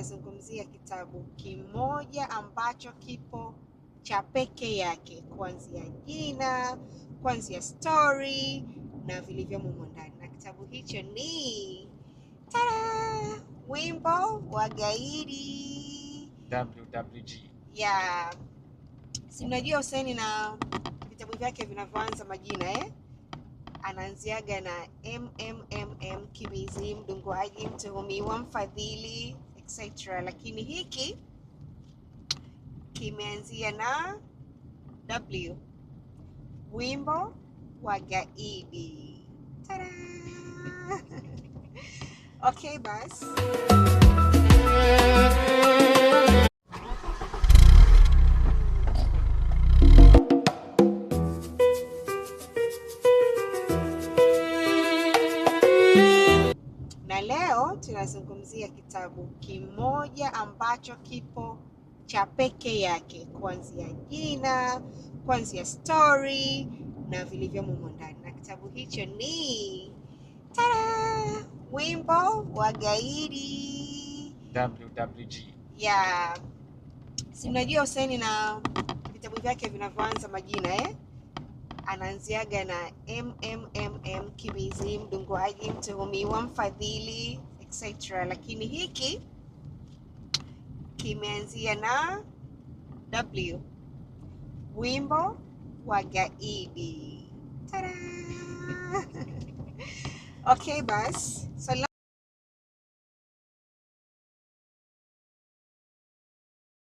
tunazungumzia kitabu kimoja ambacho kipo cha peke yake, kuanzia jina, kuanzia story na vilivyomo humo ndani. Na kitabu hicho ni tada, Wimbo wa Gaidi, WWG. ya si unajua Hussein na vitabu vyake vinavyoanza majina anaanziaga na MMMM, kibizi, mdunguaji, mtuhumiwa, mfadhili, etc. Lakini hiki kimeanzia na W, Wimbo wa Gaidi. Tada! Okay, basi. Na leo tunazungumzia kitabu kimoja ambacho kipo cha peke yake, kuanzia jina, kuanzia story na vilivyomo humo ndani. Na kitabu hicho ni tada, Wimbo wa Gaidi, WWG. ya si unajua Hussein na vitabu vyake vinavyoanza majina anaanziaga na MMMM, kibizi, mdunguaji, mtuhumiwa, mfadhili, etc. Lakini hiki kimeanzia na W, Wimbo wa Gaidi. Tada! Okay, basi. So